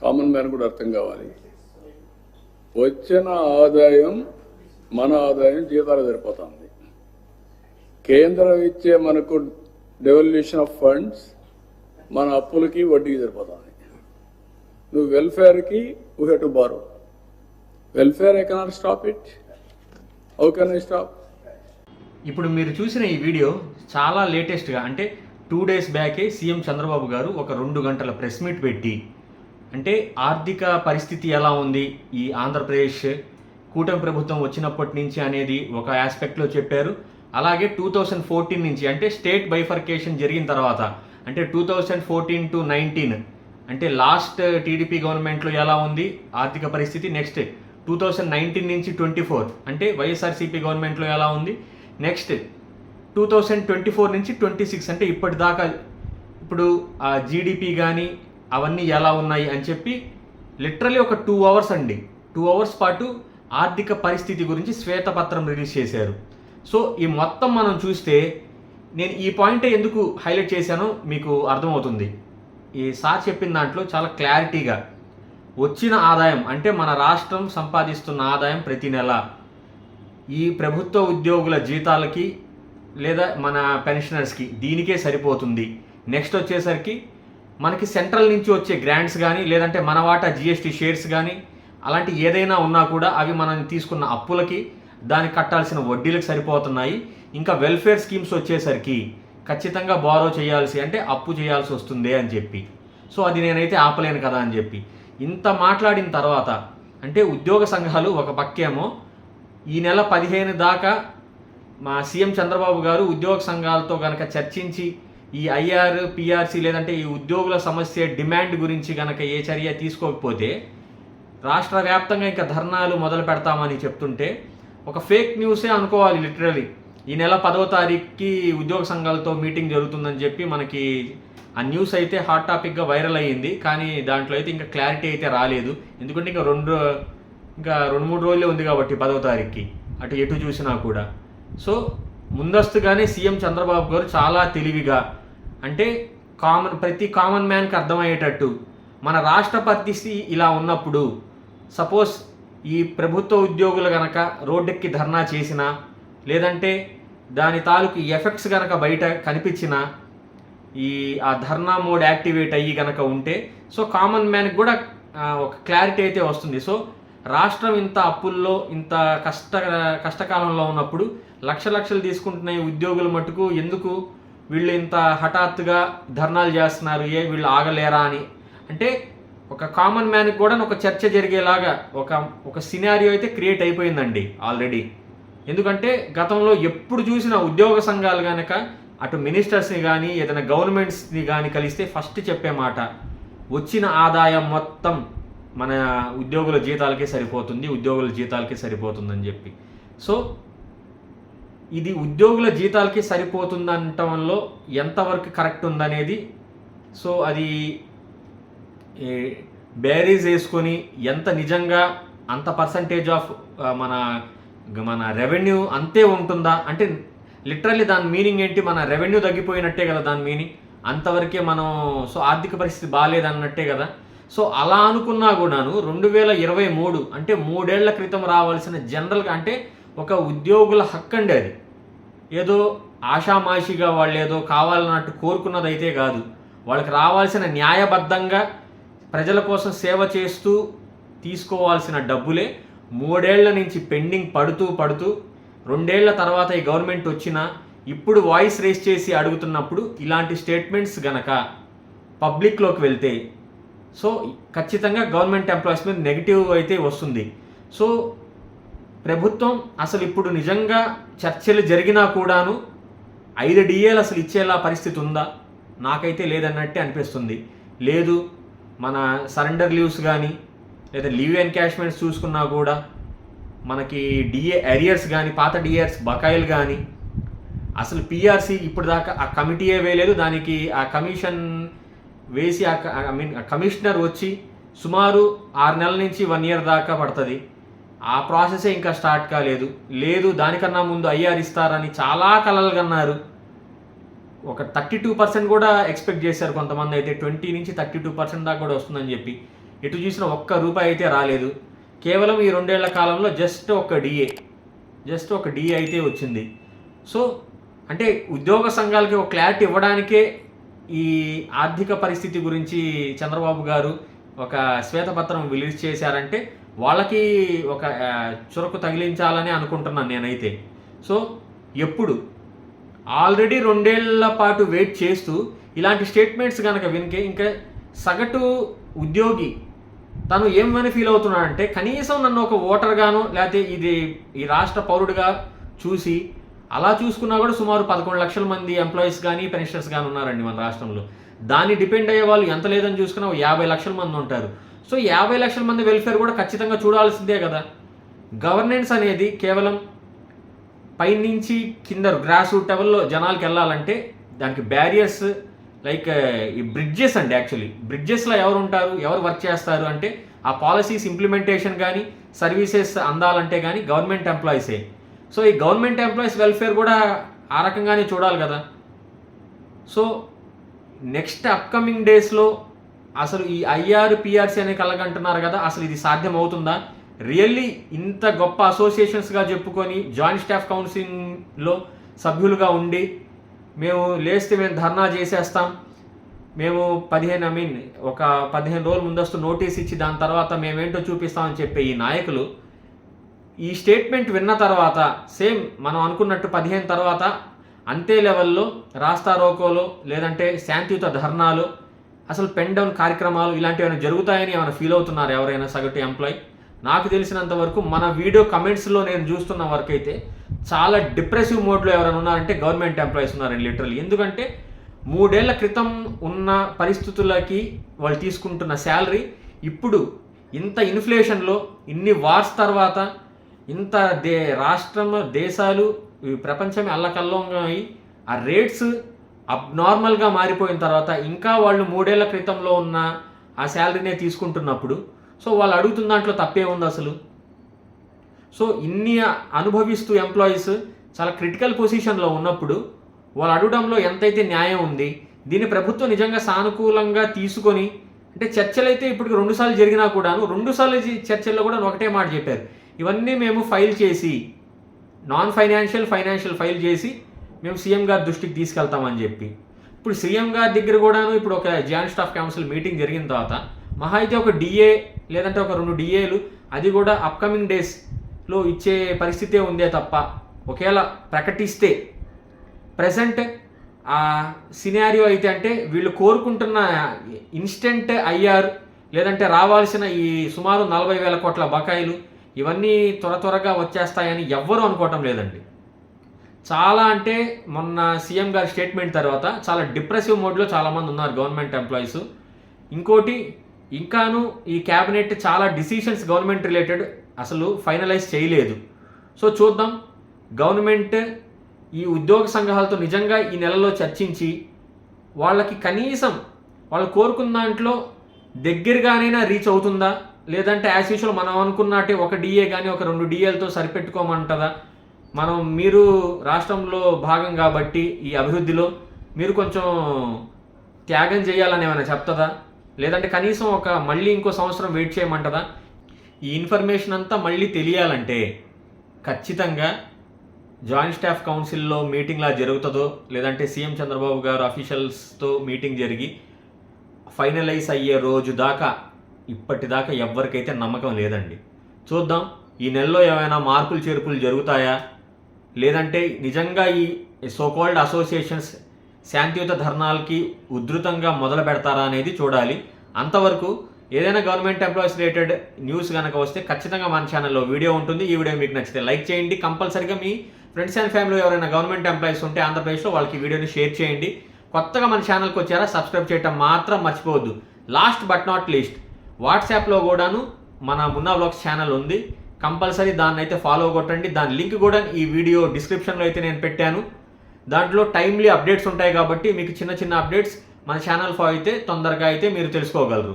Common man కూడా అర్థం కావాలి. వచ్చిన ఆదాయం మన ఆదాయం జీతాలు సరిపోతుంది. కేంద్రం ఇచ్చే మనకు డెవల్యూషన్ ఆఫ్ ఫండ్స్ మన అప్పులకి వడ్డీకి సరిపోతుంది. నువ్వు వెల్ఫేర్కి we have to borrow. Welfare I cannot stop it. How can I stop? ఇప్పుడు మీరు చూసిన ఈ వీడియో చాలా లేటెస్ట్గా, అంటే 2 days బ్యాకే సీఎం చంద్రబాబు గారు ఒక 2 గంటల ప్రెస్ మీట్ పెట్టి, అంటే ఆర్థిక పరిస్థితి ఎలా ఉంది ఈ ఆంధ్రప్రదేశ్ కూటమి ప్రభుత్వం వచ్చినప్పటి నుంచి అనేది ఒక ఆస్పెక్ట్లో చెప్పారు. అలాగే 2014 నుంచి, అంటే స్టేట్ బైఫర్కేషన్ జరిగిన తర్వాత, అంటే 2014 to 19, అంటే లాస్ట్ టీడీపీ గవర్నమెంట్లో ఎలా ఉంది ఆర్థిక పరిస్థితి, నెక్స్ట్ 2019 నుంచి 24 అంటే వైఎస్ఆర్సీపీ గవర్నమెంట్లో ఎలా ఉంది, నెక్స్ట్ 2024 నుంచి 26 అంటే ఇప్పటిదాకా ఇప్పుడు ఆ జీడిపి కానీ అవన్నీ ఎలా ఉన్నాయి అని చెప్పి లిటరలీ ఒక 2 hours అండి, 2 hours పాటు ఆర్థిక పరిస్థితి గురించి శ్వేతపత్రం రిలీజ్ చేశారు. సో ఈ మొత్తం మనం చూస్తే, నేను ఈ పాయింట్ ఎందుకు హైలైట్ చేశానో మీకు అర్థమవుతుంది. ఈ సార్ చెప్పిన దాంట్లో చాలా క్లారిటీగా వచ్చిన ఆదాయం, అంటే మన రాష్ట్రం సంపాదిస్తున్న ఆదాయం ప్రతి నెల ఈ ప్రభుత్వ ఉద్యోగుల జీతాలకి లేదా మన పెన్షనర్స్కి దీనికే సరిపోతుంది. నెక్స్ట్ వచ్చేసరికి మనకి సెంట్రల్ నుంచి వచ్చే గ్రాంట్స్ కానీ, లేదంటే మన వాటా జిఎస్టీ షేర్స్ కానీ అలాంటి ఏదైనా ఉన్నా కూడా అవి మనం తీసుకున్న అప్పులకి దానికి కట్టాల్సిన వడ్డీలకు సరిపోతున్నాయి. ఇంకా వెల్ఫేర్ స్కీమ్స్ వచ్చేసరికి ఖచ్చితంగా బారో చేయాల్సి, అంటే అప్పు చేయాల్సి వస్తుంది అని చెప్పి, సో అది నేనైతే ఆపలేను కదా అని చెప్పి ఇంత మాట్లాడిన తర్వాత, అంటే ఉద్యోగ సంఘాలు ఒక పక్కేమో ఈ నెల 15 దాకా మా సీఎం చంద్రబాబు గారు ఉద్యోగ సంఘాలతో కనుక చర్చించి ఈ ఐఆర్ పిఆర్సీ లేదంటే ఈ ఉద్యోగుల సమస్య డిమాండ్ గురించి కనుక ఏ చర్య తీసుకోకపోతే రాష్ట్ర వ్యాప్తంగా ఇంకా ధర్నాలు మొదలు పెడతామని చెప్తుంటే ఒక ఫేక్ న్యూసే అనుకోవాలి లిటరలీ. ఈ నెల 10వ తారీఖుకి ఉద్యోగ సంఘాలతో మీటింగ్ జరుగుతుందని చెప్పి మనకి ఆ న్యూస్ అయితే హాట్ టాపిక్గా వైరల్ అయ్యింది. కానీ దాంట్లో అయితే ఇంకా క్లారిటీ అయితే రాలేదు, ఎందుకంటే ఇంకా 2-3 రోజులే ఉంది కాబట్టి 10వ తారీఖుకి అటు ఎటు చూసినా కూడా. సో ముందస్తుగానే సీఎం చంద్రబాబు గారు చాలా తెలివిగా, అంటే ప్రతి కామన్ మ్యాన్కి అర్థమయ్యేటట్టు మన రాష్ట్ర పరిస్థితి ఇలా ఉన్నప్పుడు, సపోజ్ ఈ ప్రభుత్వ ఉద్యోగులు గనక రోడ్డెక్కి ధర్నా చేసినా, లేదంటే దాని తాలూకు ఎఫెక్ట్స్ కనుక బయట కనిపించినా, ఆ ధర్నా మోడ్ యాక్టివేట్ అయ్యి కనుక ఉంటే, సో కామన్ మ్యాన్కి కూడా ఒక క్లారిటీ అయితే వస్తుంది. సో రాష్ట్రం ఇంత అప్పుల్లో ఇంత కష్టకాలంలో ఉన్నప్పుడు లక్షలు తీసుకుంటున్న ఈ ఉద్యోగుల మటుకు ఎందుకు వీళ్ళు ఇంత హఠాత్తుగా ధర్నాలు చేస్తున్నారు, వీళ్ళు ఆగలేరా అని, అంటే ఒక కామన్ మ్యాన్కి కూడా ఒక చర్చ జరిగేలాగా ఒక సినారియో అయితే క్రియేట్ అయిపోయిందండి ఆల్రెడీ. ఎందుకంటే గతంలో ఎప్పుడు చూసిన ఉద్యోగ సంఘాలు కనుక అటు మినిస్టర్స్ని కానీ ఏదైనా గవర్నమెంట్స్ని కానీ కలిస్తే ఫస్ట్ చెప్పే మాట, వచ్చిన ఆదాయం మొత్తం మన ఉద్యోగుల జీతాలకే సరిపోతుందని చెప్పి. సో ఇది ఉద్యోగుల జీతాలకి సరిపోతుందంటంలో ఎంతవరకు కరెక్ట్ ఉందనేది, సో అది బేరీజ్ వేసుకొని ఎంత నిజంగా అంత పర్సంటేజ్ ఆఫ్ మన రెవెన్యూ అంతే ఉంటుందా, అంటే లిటరల్లీ దాని మీనింగ్ ఏంటి, మన రెవెన్యూ తగ్గిపోయినట్టే కదా దాని మీనింగ్, అంతవరకే మనం, సో ఆర్థిక పరిస్థితి బాగాలేదన్నట్టే కదా. సో అలా అనుకున్నా కూడాను 2023 అంటే 3 ఏళ్ల క్రితం రావాల్సిన జనరల్గా, అంటే ఒక ఉద్యోగుల హక్కు అండి అది, ఏదో ఆషామాషిగా వాళ్ళు ఏదో కావాలన్నట్టు కోరుకున్నది అయితే కాదు. వాళ్ళకి రావాల్సిన న్యాయబద్ధంగా ప్రజల కోసం సేవ చేస్తూ తీసుకోవాల్సిన డబ్బులే 3 ఏళ్ల నుంచి పెండింగ్ పడుతూ 2 ఏళ్ల తర్వాత ఈ గవర్నమెంట్ వచ్చినా ఇప్పుడు వాయిస్ రేస్ చేసి అడుగుతున్నప్పుడు ఇలాంటి స్టేట్మెంట్స్ గనక పబ్లిక్లోకి వెళ్తే, సో ఖచ్చితంగా గవర్నమెంట్ ఎంప్లాయీస్ మీద నెగిటివ్ అయితే వస్తుంది. సో ప్రభుత్వం అసలు ఇప్పుడు నిజంగా చర్చలు జరిగినా కూడాను 5 DAలు అసలు ఇచ్చేలా పరిస్థితి ఉందా? నాకైతే లేదన్నట్టే అనిపిస్తుంది. లేదు, మన సరెండర్ లీవ్స్ కానీ లేదా లీవ్ ఎన్కాష్మెంట్స్ చూసుకున్నా కూడా మనకి డిఏ అరియర్స్ కానీ, పాత డిఏర్స్ బకాయిలు కానీ, అసలు పిఆర్సీ ఇప్పుడు దాకా ఆ కమిటీయే వేయలేదు, దానికి ఆ కమిషన్ వేసి కమిషనర్ వచ్చి సుమారు 6 నెలల నుంచి 1 year దాకా పడుతుంది. ఆ ప్రాసెసే ఇంకా స్టార్ట్ కాలేదు. లేదు దానికన్నా ముందు ఐఆర్ ఇస్తారని చాలా కలలు కన్నారు. ఒక 32% కూడా ఎక్స్పెక్ట్ చేశారు కొంతమంది, అయితే 20 నుంచి 32% దాకా కూడా వస్తుందని చెప్పి. ఎటు చూసినా ఒక్క రూపాయి అయితే రాలేదు. కేవలం ఈ 2 ఏళ్ల కాలంలో జస్ట్ ఒక డిఏ అయితే వచ్చింది. సో అంటే ఉద్యోగ సంఘాలకి ఒక క్లారిటీ ఇవ్వడానికే ఈ ఆర్థిక పరిస్థితి గురించి చంద్రబాబు గారు ఒక శ్వేతపత్రం రిలీజ్ చేశారంటే వాళ్ళకి ఒక చురకు తగిలించాలని అనుకుంటున్నాను నేనైతే. సో ఎప్పుడు ఆల్రెడీ 2 ఏళ్ల పాటు వెయిట్ చేస్తూ ఇలాంటి స్టేట్మెంట్స్ కనుక వినికే ఇంకా సగటు ఉద్యోగి తను ఏమని ఫీల్ అవుతున్నాడంటే కనీసం నన్ను ఒక ఓటర్గానో లేకపోతే ఈ రాష్ట్ర పౌరుడిగా చూసి అలా చూసుకున్నా కూడా సుమారు 11 లక్షల మంది ఎంప్లాయీస్ కానీ పెన్షనర్స్ కానీ ఉన్నారండి మన రాష్ట్రంలో. దాన్ని డిపెండ్ అయ్యే వాళ్ళు ఎంత లేదని చూసుకున్నా 50 లక్షల మంది ఉంటారు. సో 50 లక్షల మంది వెల్ఫేర్ కూడా ఖచ్చితంగా చూడాల్సిందే కదా. గవర్నెన్స్ అనేది కేవలం పైనుంచి కింద గ్రాస్ రూట్ లెవెల్లో జనాలకు వెళ్ళాలంటే దానికి బ్యారియర్స్ లైక్ ఈ బ్రిడ్జెస్ అండి. యాక్చువల్లీ బ్రిడ్జెస్లో ఎవరు ఉంటారు, ఎవరు వర్క్ చేస్తారు అంటే ఆ పాలసీస్ ఇంప్లిమెంటేషన్ కానీ సర్వీసెస్ అందాలంటే కానీ గవర్నమెంట్ ఎంప్లాయీసే. సో ఈ గవర్నమెంట్ ఎంప్లాయీస్ వెల్ఫేర్ కూడా ఆ రకంగానే చూడాలి కదా. సో నెక్స్ట్ అప్కమింగ్ డేస్లో అసలు ఈ ఐఆర్ పిఆర్సీ అనే కలగంటున్నారు కదా, అసలు ఇది సాధ్యం అవుతుందా? రియల్లీ ఇంత గొప్ప అసోసియేషన్స్గా చెప్పుకొని జాయింట్ స్టాఫ్ కౌన్సిలింగ్లో సభ్యులుగా ఉండి మేము ధర్నా చేసేస్తాం, మేము 15 రోజుల ముందస్తు నోటీస్ ఇచ్చి దాని తర్వాత మేమేంటో చూపిస్తామని చెప్పే ఈ నాయకులు ఈ స్టేట్మెంట్ విన్న తర్వాత సేమ్ మనం అనుకున్నట్టు 15 తర్వాత అంతే లెవెల్లో రాస్తా రోకోలు లేదంటే శాంతియుత ధర్నాలు అసలు పెన్ డౌన్ కార్యక్రమాలు ఇలాంటివి జరుగుతాయని ఏమైనా ఫీల్ అవుతున్నారు ఎవరైనా సగటు ఎంప్లాయీ? నాకు తెలిసినంత వరకు మన వీడియో కమెంట్స్లో నేను చూస్తున్న వరకు అయితే చాలా డిప్రెసివ్ మోడ్లో ఎవరైనా ఉన్నారంటే గవర్నమెంట్ ఎంప్లాయీస్ ఉన్నారండి లిటరల్లీ. ఎందుకంటే 3 ఏళ్ల క్రితం ఉన్న పరిస్థితులకి వాళ్ళు తీసుకుంటున్న శాలరీ ఇప్పుడు ఇంత ఇన్ఫ్లేషన్లో ఇన్ని వార్స్ తర్వాత ఇంత దేశాలు ప్రపంచమే అల్లకల్లోంగా అయి ఆ రేట్స్ అబ్నార్మల్గా మారిపోయిన తర్వాత ఇంకా వాళ్ళు 3 ఏళ్ల క్రితంలో ఉన్న ఆ శాలరీనే తీసుకుంటున్నప్పుడు సో వాళ్ళు అడుగుతున్న దాంట్లో తప్పే ఉంది అసలు? సో ఇన్ని అనుభవిస్తూ ఎంప్లాయీస్ చాలా క్రిటికల్ పొజిషన్లో ఉన్నప్పుడు వాళ్ళు అడగడంలో ఎంతైతే న్యాయం ఉంది? దీన్ని ప్రభుత్వం నిజంగా సానుకూలంగా తీసుకొని అంటే చర్చలు అయితే ఇప్పటికి 2 సార్లు జరిగినా కూడాను 2 సార్లు చర్చల్లో కూడా ఒకటే మాట చెప్పారు, ఇవన్నీ మేము ఫైల్ చేసి నాన్ ఫైనాన్షియల్ ఫైల్ చేసి మేము సీఎం గారి దృష్టికి తీసుకెళ్తామని చెప్పి. ఇప్పుడు సీఎం గారి దగ్గర కూడాను ఇప్పుడు ఒక జాయింట్ స్టాఫ్ కౌన్సిల్ మీటింగ్ జరిగిన తర్వాత మహా అయితే ఒక డిఏ లేదంటే ఒక 2 డిఏలు అది కూడా అప్కమింగ్ డేస్లో ఇచ్చే పరిస్థితే ఉందే తప్ప ఒకవేళ ప్రకటిస్తే ప్రెసెంట్ ఆ సినారియో అయితే అంటే వీళ్ళు కోరుకుంటున్న ఇన్స్టెంట్ ఐఆర్ లేదంటే రావాల్సిన ఈ సుమారు 40,000 కోట్ల బకాయిలు ఇవన్నీ త్వరగా వచ్చేస్తాయని ఎవ్వరూ అనుకోవటం లేదండి. చాలా అంటే మొన్న సీఎం గారి స్టేట్మెంట్ తర్వాత చాలా డిప్రెసివ్ మోడ్లో చాలామంది ఉన్నారు గవర్నమెంట్ ఎంప్లాయీస్. ఇంకోటి ఇంకాను ఈ క్యాబినెట్ చాలా డిసిషన్స్ గవర్నమెంట్ రిలేటెడ్ అసలు ఫైనలైజ్ చేయలేదు. సో చూద్దాం గవర్నమెంట్ ఈ ఉద్యోగ సంఘాలతో నిజంగా ఈ నెలలో చర్చించి వాళ్ళకి కనీసం వాళ్ళు కోరుకున్న దాంట్లో దగ్గరగానైనా రీచ్ అవుతుందా, లేదంటే యాజ్ యూజువల్ మనం అనుకున్నట్టే ఒక డిఏ కానీ ఒక 2 డిఏలతో సరిపెట్టుకోమంటుందా? మీరు రాష్ట్రంలో భాగం కాబట్టి ఈ అభివృద్ధిలో మీరు కొంచెం త్యాగం చేయాలని ఏమైనా చెప్తుందా, లేదంటే కనీసం మళ్ళీ ఇంకో సంవత్సరం వెయిట్ చేయమంటుందా? ఈ ఇన్ఫర్మేషన్ అంతా మళ్ళీ తెలియాలంటే ఖచ్చితంగా జాయింట్ స్టాఫ్ కౌన్సిల్లో మీటింగ్లా జరుగుతుందో లేదంటే సీఎం చంద్రబాబు గారు అఫీషియల్స్తో మీటింగ్ జరిగి ఫైనలైజ్ అయ్యే రోజు దాకా ఇప్పటిదాకా ఎవ్వరికైతే నమ్మకం లేదండి. చూద్దాం ఈ నెలలో ఏమైనా మార్పులు చేర్పులు జరుగుతాయా, లేదంటే నిజంగా ఈ సోకాల్డ్ అసోసియేషన్స్ శాంతియుత ధర్నాలకి ఉధృతంగా మొదలు పెడతారా అనేది చూడాలి. అంతవరకు ఏదైనా గవర్నమెంట్ ఎంప్లాయీస్ రిలేటెడ్ న్యూస్ కనుక వస్తే ఖచ్చితంగా మన ఛానల్లో వీడియో ఉంటుంది. ఈ వీడియో మీకు నచ్చితే లైక్ చేయండి. కంపల్సరీగా మీ ఫ్రెండ్స్ అండ్ ఫ్యామిలీ ఎవరైనా గవర్నమెంట్ ఎంప్లాయీస్ ఉంటే ఆంధ్రప్రదేశ్లో వాళ్ళకి వీడియోని షేర్ చేయండి. కొత్తగా మన ఛానల్కి వచ్చారా సబ్స్క్రైబ్ చేయడం మాత్రం మర్చిపోవద్దు. లాస్ట్ బట్ నాట్ లీస్ట్ వాట్సాప్లో కూడాను మన మున్నా వ్లాగ్స్ ఛానల్ ఉంది, కంపల్సరీ దాన్ని అయితే ఫాలో కొట్టండి. దాని లింక్ కూడా ఈ వీడియో డిస్క్రిప్షన్లో అయితే నేను పెట్టాను. దాంట్లో టైమ్లీ అప్డేట్స్ ఉంటాయి కాబట్టి మీకు చిన్న అప్డేట్స్ మన ఛానల్ ఫాలో అయితే తొందరగా అయితే మీరు తెలుసుకోగలరు.